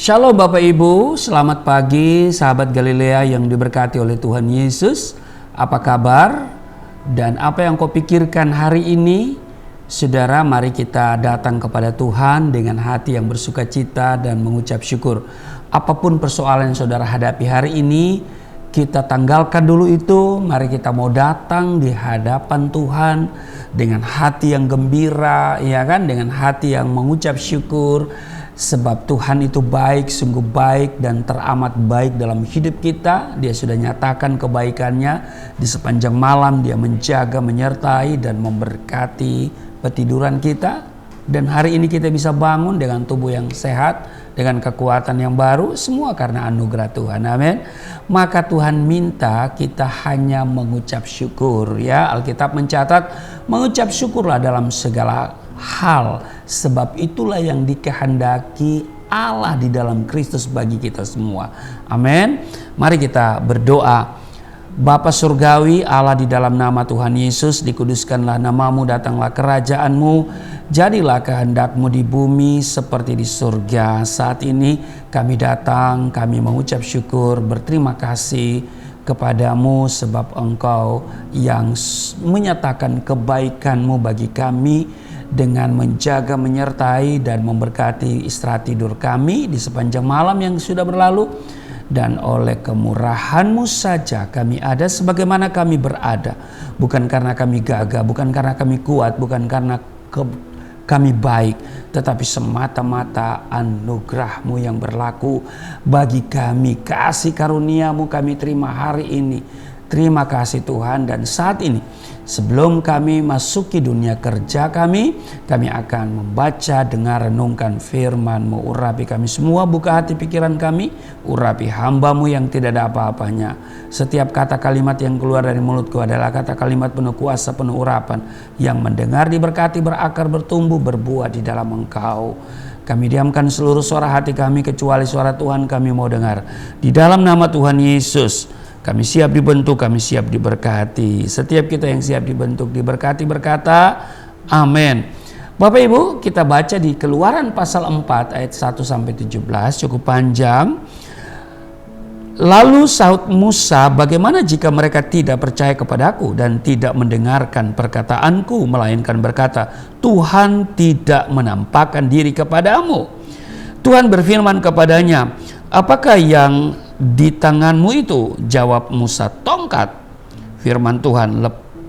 Shalom Bapak Ibu, selamat pagi sahabat Galilea yang diberkati oleh Tuhan Yesus. Apa kabar? Dan apa yang kau pikirkan hari ini? Saudara, mari kita datang kepada Tuhan dengan hati yang bersukacita dan mengucap syukur. Apapun persoalan yang saudara hadapi hari ini, kita tanggalkan dulu itu. Mari kita mau datang di hadapan Tuhan dengan hati yang gembira, ya kan? Dengan hati yang mengucap syukur. Sebab Tuhan itu baik, sungguh baik dan teramat baik dalam hidup kita. Dia sudah nyatakan kebaikannya di sepanjang malam. Dia menjaga, menyertai dan memberkati petiduran kita. Dan hari ini kita bisa bangun dengan tubuh yang sehat, dengan kekuatan yang baru, semua karena anugerah Tuhan. Amin. Maka Tuhan minta kita hanya mengucap syukur, ya. Alkitab mencatat, mengucap syukurlah dalam segala hal, sebab itulah yang dikehendaki Allah di dalam Kristus bagi kita semua. Amin. Mari kita berdoa. Bapa Surgawi, Allah, di dalam nama Tuhan Yesus, dikuduskanlah namamu, datanglah kerajaanmu, jadilah kehendakmu di bumi seperti di surga. Saat ini kami datang, kami mengucap syukur, berterima kasih kepadamu sebab Engkau yang menyatakan kebaikanmu bagi kami dengan menjaga, menyertai dan memberkati istirahat tidur kami di sepanjang malam yang sudah berlalu. Dan oleh kemurahan-Mu saja kami ada sebagaimana kami berada. Bukan karena kami gagah, bukan karena kami kuat, bukan karena kami baik, tetapi semata-mata anugerah-Mu yang berlaku bagi kami. Kasih karunia-Mu kami terima hari ini. Terima kasih Tuhan. Dan saat ini sebelum kami masuki dunia kerja kami akan membaca, dengar, renungkan firman-Mu. Urapi kami semua, buka hati pikiran kami, urapi hamba-Mu yang tidak ada apa-apanya. Setiap kata kalimat yang keluar dari mulutku adalah kata kalimat penuh kuasa, penuh urapan, yang mendengar diberkati, berakar, bertumbuh, berbuah di dalam Engkau. Kami diamkan seluruh suara hati kami kecuali suara Tuhan kami mau dengar. Di dalam nama Tuhan Yesus kami siap dibentuk, kami siap diberkati. Setiap kita yang siap dibentuk, diberkati, berkata amin. Bapak Ibu, kita baca di Keluaran pasal 4 ayat 1-17, cukup panjang. Lalu sahut Musa, bagaimana jika mereka tidak percaya kepadaku dan tidak mendengarkan perkataanku, melainkan berkata, Tuhan tidak menampakkan diri kepadamu. Tuhan berfirman kepadanya, apakah yang di tanganmu itu? Jawab Musa, tongkat. Firman Tuhan,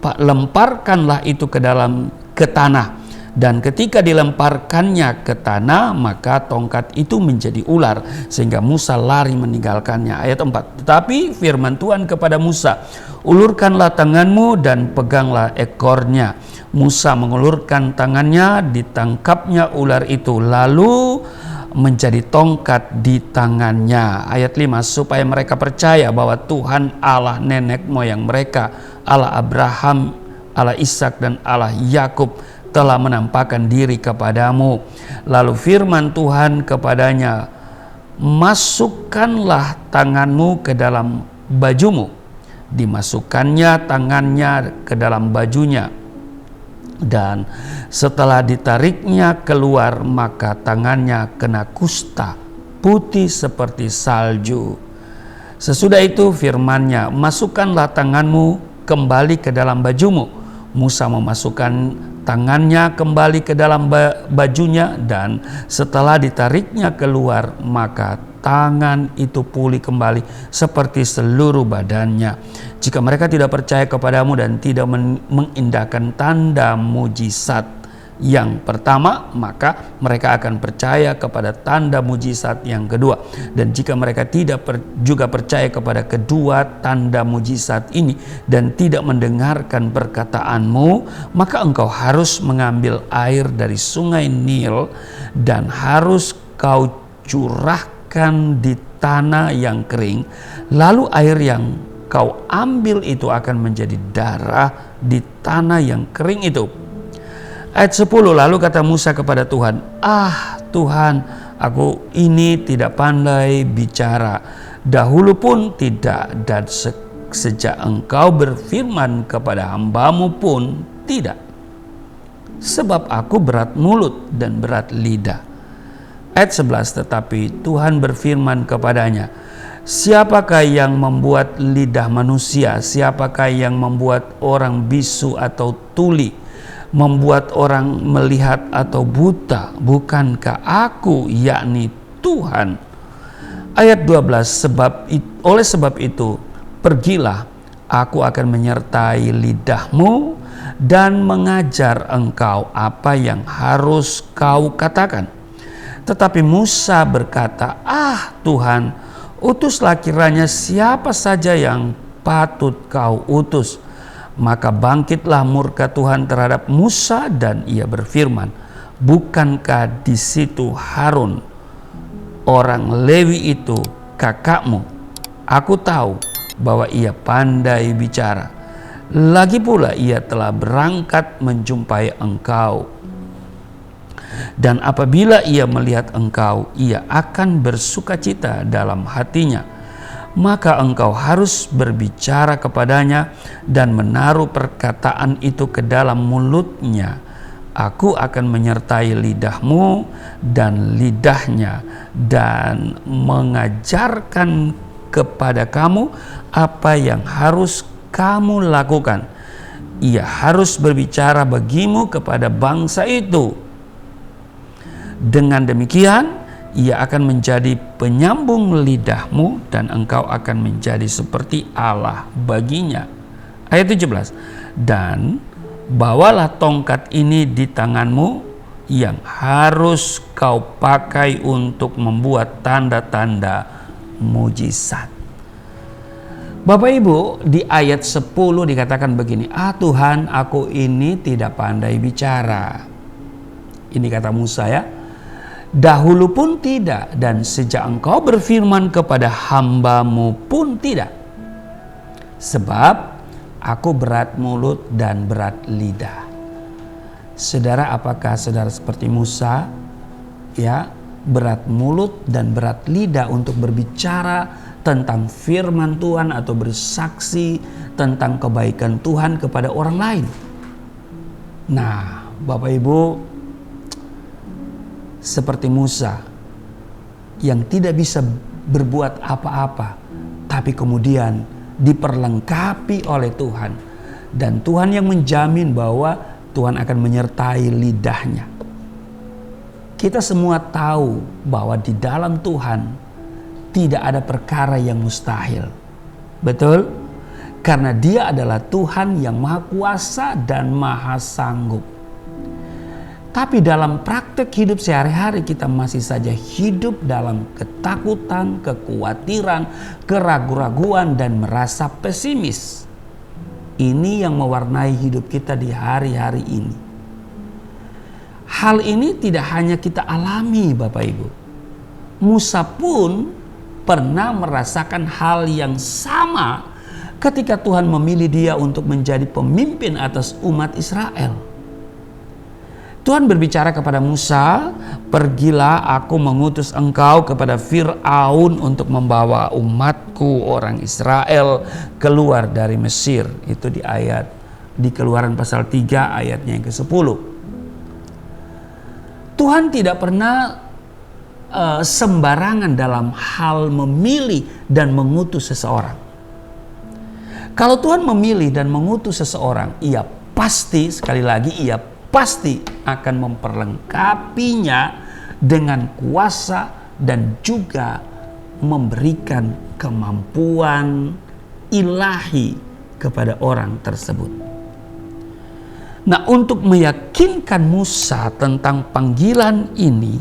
lemparkanlah itu ke tanah. Dan ketika dilemparkannya ke tanah, maka tongkat itu menjadi ular, sehingga Musa lari meninggalkannya. Ayat 4. Tetapi firman Tuhan kepada Musa, ulurkanlah tanganmu dan peganglah ekornya. Musa mengulurkan tangannya, ditangkapnya ular itu, lalu menjadi tongkat di tangannya. Ayat 5, supaya mereka percaya bahwa Tuhan Allah nenek moyang mereka, Allah Abraham, Allah Ishak dan Allah Yakub telah menampakkan diri kepadamu. Lalu firman Tuhan kepadanya, masukkanlah tanganmu ke dalam bajumu. Dimasukkannya tangannya ke dalam bajunya, dan setelah ditariknya keluar, maka tangannya kena kusta, putih seperti salju. Sesudah itu firman-Nya, masukkanlah tanganmu kembali ke dalam bajumu. Musa memasukkan tangannya kembali ke dalam bajunya, dan setelah ditariknya keluar, maka tangan itu pulih kembali seperti seluruh badannya. Jika mereka tidak percaya kepadamu dan tidak mengindahkan tanda mujizat yang pertama, maka mereka akan percaya kepada tanda mujizat yang kedua. Dan jika mereka tidak juga percaya kepada kedua tanda mujizat ini dan tidak mendengarkan perkataanmu, maka engkau harus mengambil air dari sungai Nil dan harus kau curahkan di tanah yang kering, lalu air yang kau ambil itu akan menjadi darah di tanah yang kering itu. Ayat 10, lalu kata Musa kepada Tuhan, Tuhan, aku ini tidak pandai bicara, dahulu pun tidak, dan sejak engkau berfirman kepada hambamu pun tidak. Sebab aku berat mulut dan berat lidah. Ayat 11, tetapi Tuhan berfirman kepadanya, siapakah yang membuat lidah manusia? Siapakah yang membuat orang bisu atau tuli? Membuat orang melihat atau buta? Bukankah aku, yakni Tuhan? Ayat 12, oleh sebab itu, pergilah, aku akan menyertai lidahmu dan mengajar engkau apa yang harus kau katakan. Tetapi Musa berkata, Tuhan, utuslah kiranya siapa saja yang patut kau utus. Maka bangkitlah murka Tuhan terhadap Musa dan ia berfirman, bukankah di situ Harun, orang Lewi itu, kakakmu? Aku tahu bahwa ia pandai bicara. Lagi pula ia telah berangkat menjumpai engkau. Dan apabila ia melihat engkau, ia akan bersukacita dalam hatinya. Maka engkau harus berbicara kepadanya dan menaruh perkataan itu ke dalam mulutnya. Aku akan menyertai lidahmu dan lidahnya dan mengajarkan kepada kamu apa yang harus kamu lakukan. Ia harus berbicara bagimu kepada bangsa itu. Dengan demikian, ia akan menjadi penyambung lidahmu dan engkau akan menjadi seperti Allah baginya. Ayat 17. Dan bawalah tongkat ini di tanganmu yang harus kau pakai untuk membuat tanda-tanda mujizat. Bapak Ibu, di ayat 10 dikatakan begini, Tuhan, aku ini tidak pandai bicara. Ini kata Musa ya. Dahulu pun tidak, dan sejak engkau berfirman kepada hambamu pun tidak. Sebab aku berat mulut dan berat lidah. Saudara, apakah saudara seperti Musa? Ya, berat mulut dan berat lidah untuk berbicara tentang firman Tuhan atau bersaksi tentang kebaikan Tuhan kepada orang lain. Nah, Bapak Ibu, seperti Musa yang tidak bisa berbuat apa-apa, tapi kemudian diperlengkapi oleh Tuhan, dan Tuhan yang menjamin bahwa Tuhan akan menyertai lidahnya. Kita semua tahu bahwa di dalam Tuhan tidak ada perkara yang mustahil. Betul? Karena Dia adalah Tuhan yang Maha Kuasa dan Maha Sanggup. Tapi dalam praktek hidup sehari-hari kita masih saja hidup dalam ketakutan, kekhawatiran, keraguan-raguan dan merasa pesimis. Ini yang mewarnai hidup kita di hari-hari ini. Hal ini tidak hanya kita alami, Bapak Ibu. Musa pun pernah merasakan hal yang sama ketika Tuhan memilih dia untuk menjadi pemimpin atas umat Israel. Tuhan berbicara kepada Musa, pergilah, aku mengutus engkau kepada Fir'aun untuk membawa umatku orang Israel keluar dari Mesir. Itu di Keluaran pasal 3 ayatnya yang ke-10. Tuhan tidak pernah sembarangan dalam hal memilih dan mengutus seseorang. Kalau Tuhan memilih dan mengutus seseorang, ia pasti, sekali lagi, ia pasti akan memperlengkapinya dengan kuasa dan juga memberikan kemampuan ilahi kepada orang tersebut. Nah, untuk meyakinkan Musa tentang panggilan ini,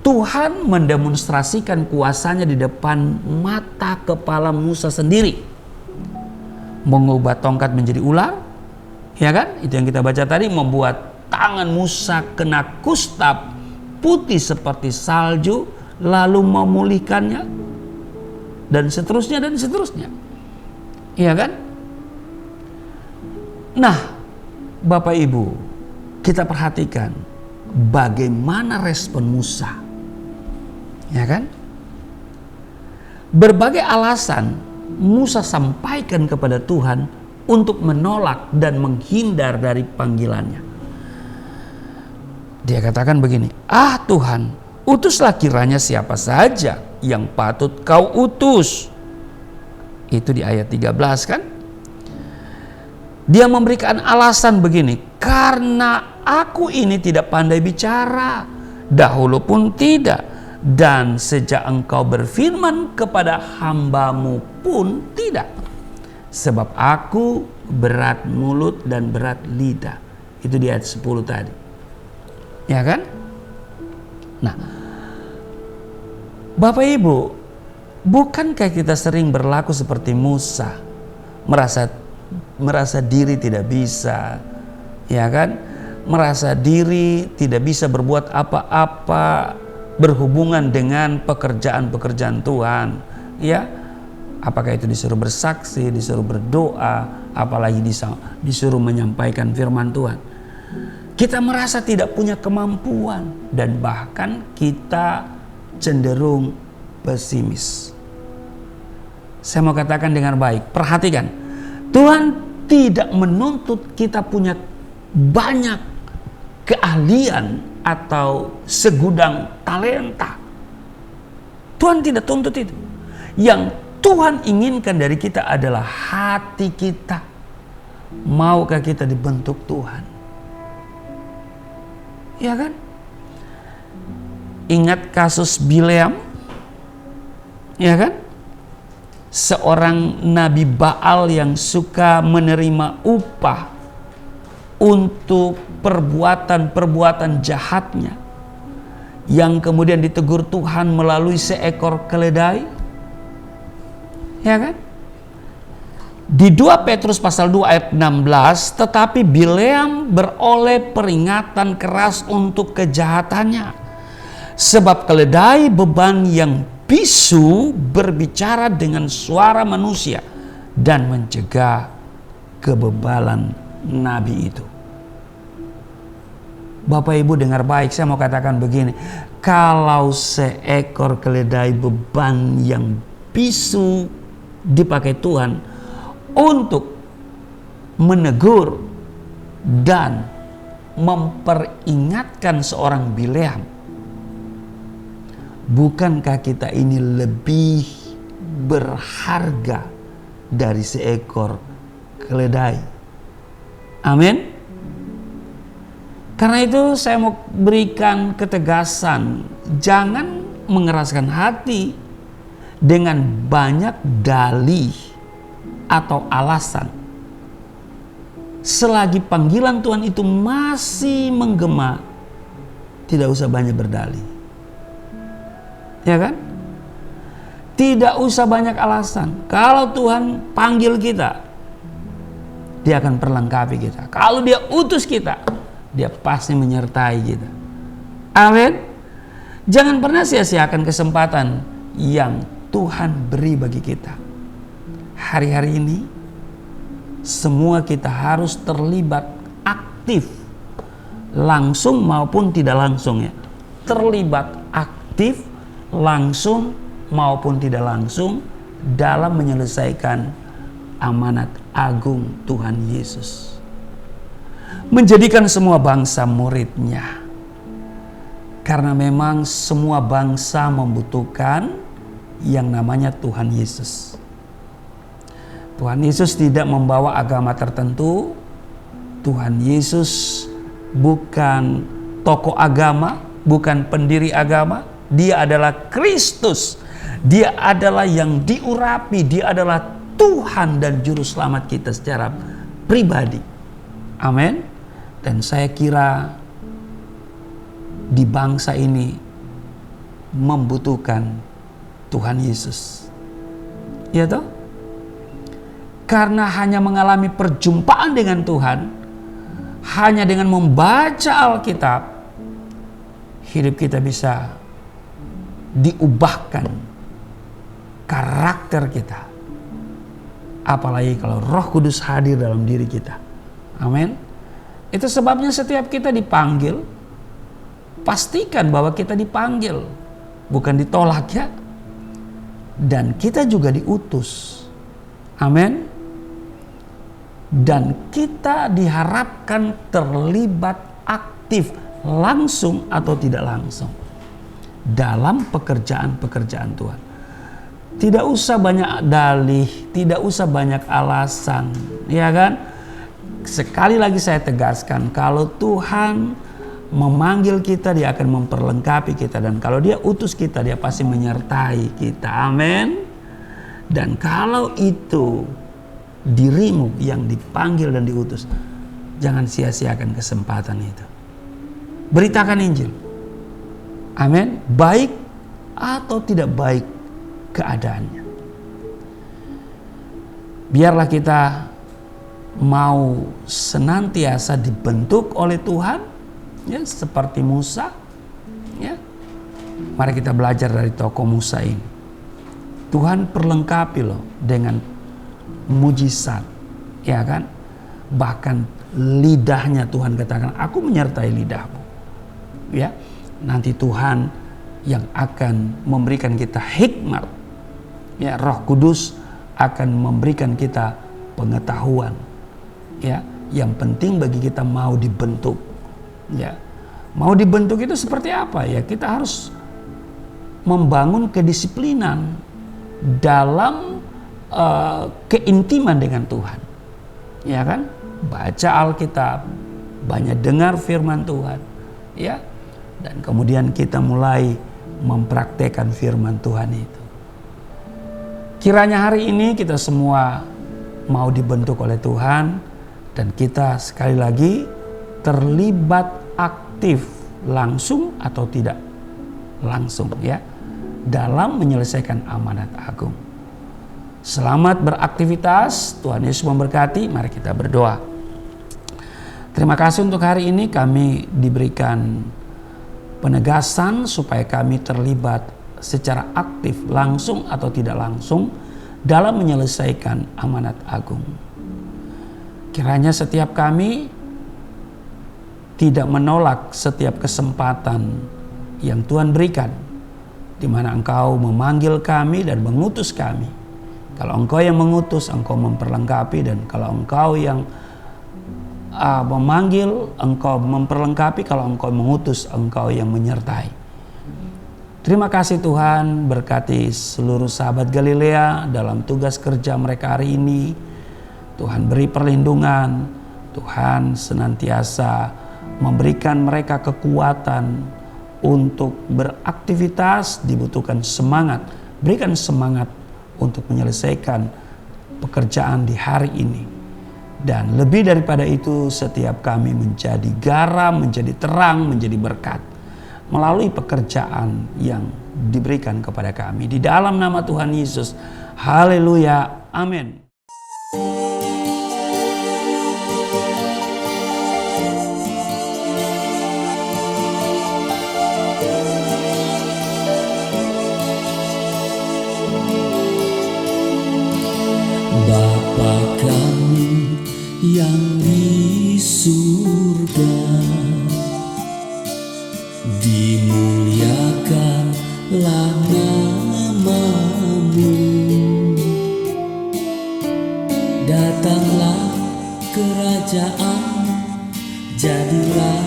Tuhan mendemonstrasikan kuasanya di depan mata kepala Musa sendiri. Mengubah tongkat menjadi ular, ya kan? Itu yang kita baca tadi, membuat tangan Musa kena kusta putih seperti salju, lalu memulihkannya, dan seterusnya dan seterusnya. Iya kan? Nah, Bapak Ibu, kita perhatikan bagaimana respon Musa. Ya kan? Berbagai alasan Musa sampaikan kepada Tuhan untuk menolak dan menghindar dari panggilannya. Dia katakan begini, Tuhan, Utuslah kiranya siapa saja yang patut kau utus. Itu di ayat 13 kan. Dia memberikan alasan begini, karena aku ini tidak pandai bicara, dahulu pun tidak, dan sejak engkau berfirman kepada hambamu pun tidak. Sebab aku berat mulut dan berat lidah. Itu di ayat 10 tadi. Ya kan? Nah, Bapak Ibu, bukankah kita sering berlaku seperti Musa, merasa diri tidak bisa, ya kan? Merasa diri tidak bisa berbuat apa-apa berhubungan dengan pekerjaan-pekerjaan Tuhan, ya. Apakah itu disuruh bersaksi, disuruh berdoa, apalagi disuruh menyampaikan firman Tuhan. Kita merasa tidak punya kemampuan dan bahkan kita cenderung pesimis. Saya mau katakan dengan baik, perhatikan. Tuhan tidak menuntut kita punya banyak keahlian atau segudang talenta. Tuhan tidak tuntut itu. Yang Tuhan inginkan dari kita adalah hati kita. Maukah kita dibentuk Tuhan? Ya kan? Ingat kasus Bileam? Ya kan? Seorang nabi Baal yang suka menerima upah untuk perbuatan-perbuatan jahatnya, yang kemudian ditegur Tuhan melalui seekor keledai. Ya kan? Di 2 Petrus pasal 2 ayat 16, tetapi Bileam beroleh peringatan keras untuk kejahatannya. Sebab keledai beban yang bisu berbicara dengan suara manusia dan mencegah kebebalan nabi itu. Bapak Ibu dengar baik, saya mau katakan begini. Kalau seekor keledai beban yang bisu dipakai Tuhan untuk menegur dan memperingatkan seorang Bileam, bukankah kita ini lebih berharga dari seekor keledai? Amin. Karena itu saya mau berikan ketegasan, jangan mengeraskan hati dengan banyak dalih atau alasan. Selagi panggilan Tuhan itu masih menggema, tidak usah banyak berdalih. Ya kan? Tidak usah banyak alasan. Kalau Tuhan panggil kita, Dia akan perlengkapi kita. Kalau Dia utus kita, Dia pasti menyertai kita. Amin. Jangan pernah sia-siakan kesempatan yang Tuhan beri bagi kita. Hari-hari ini semua kita harus terlibat aktif, langsung maupun tidak langsung ya. Terlibat aktif, langsung maupun tidak langsung dalam menyelesaikan amanat agung Tuhan Yesus. Menjadikan semua bangsa muridnya. Karena memang semua bangsa membutuhkan yang namanya Tuhan Yesus. Tuhan Yesus tidak membawa agama tertentu. Tuhan Yesus bukan tokoh agama, bukan pendiri agama. Dia adalah Kristus. Dia adalah yang diurapi. Dia adalah Tuhan dan Juru Selamat kita secara pribadi. Amin. Dan saya kira di bangsa ini membutuhkan Tuhan Yesus. Ya toh? Karena hanya mengalami perjumpaan dengan Tuhan, hanya dengan membaca Alkitab, hidup kita bisa diubahkan karakter kita. Apalagi kalau Roh Kudus hadir dalam diri kita. Amin. Itu sebabnya setiap kita dipanggil, pastikan bahwa kita dipanggil, bukan ditolak ya. Dan kita juga diutus. Amin. Dan kita diharapkan terlibat aktif, langsung atau tidak langsung. dalam pekerjaan-pekerjaan Tuhan. Tidak usah banyak dalih, tidak usah banyak alasan, ya kan? Sekali lagi saya tegaskan, kalau Tuhan memanggil kita, Dia akan memperlengkapi kita, dan kalau Dia utus kita, Dia pasti menyertai kita. Amin. Dan kalau itu dirimu yang dipanggil dan diutus, jangan sia-siakan kesempatan itu. Beritakan Injil. Amin. Baik atau tidak baik keadaannya. Biarlah kita mau senantiasa dibentuk oleh Tuhan, ya, seperti Musa, ya. Mari kita belajar dari tokoh Musa ini. Tuhan perlengkapi loh dengan mujizat, ya kan? Bahkan lidahnya Tuhan katakan, aku menyertai lidahmu. Ya, nanti Tuhan yang akan memberikan kita hikmat. Ya, Roh Kudus akan memberikan kita pengetahuan. Ya, yang penting bagi kita mau dibentuk. Ya, mau dibentuk itu seperti apa? Ya, kita harus membangun kedisiplinan dalam keintiman dengan Tuhan. Ya kan? Baca Alkitab, banyak dengar firman Tuhan. Ya. Dan kemudian kita mulai mempraktekkan firman Tuhan itu. Kiranya hari ini kita semua mau dibentuk oleh Tuhan, dan kita sekali lagi terlibat aktif langsung atau tidak langsung, ya, dalam menyelesaikan amanat agung. Selamat beraktivitas, Tuhan Yesus memberkati. Mari kita berdoa. Terima kasih untuk hari ini kami diberikan penegasan supaya kami terlibat secara aktif, langsung atau tidak langsung, dalam menyelesaikan amanat agung. Kiranya setiap kami tidak menolak setiap kesempatan yang Tuhan berikan, di mana Engkau memanggil kami dan mengutus kami. Kalau Engkau yang mengutus, Engkau memperlengkapi, dan kalau Engkau yang memanggil, Engkau memperlengkapi. Kalau Engkau mengutus, Engkau yang menyertai. Terima kasih Tuhan, berkati seluruh sahabat Galilea dalam tugas kerja mereka hari ini. Tuhan beri perlindungan, Tuhan senantiasa memberikan mereka kekuatan untuk beraktivitas. Dibutuhkan semangat, berikan semangat untuk menyelesaikan pekerjaan di hari ini. Dan lebih daripada itu, setiap kami menjadi garam, menjadi terang, menjadi berkat melalui pekerjaan yang diberikan kepada kami. Di dalam nama Tuhan Yesus. Haleluya. Amin. Bapa kami yang di surga, dimuliakanlah nama-Mu. Datanglah kerajaan, jadilah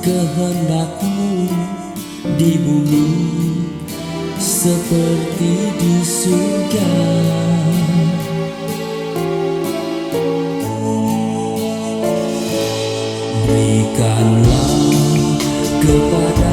kehendak-Mu di bumi seperti di surga. Berikanlah kepada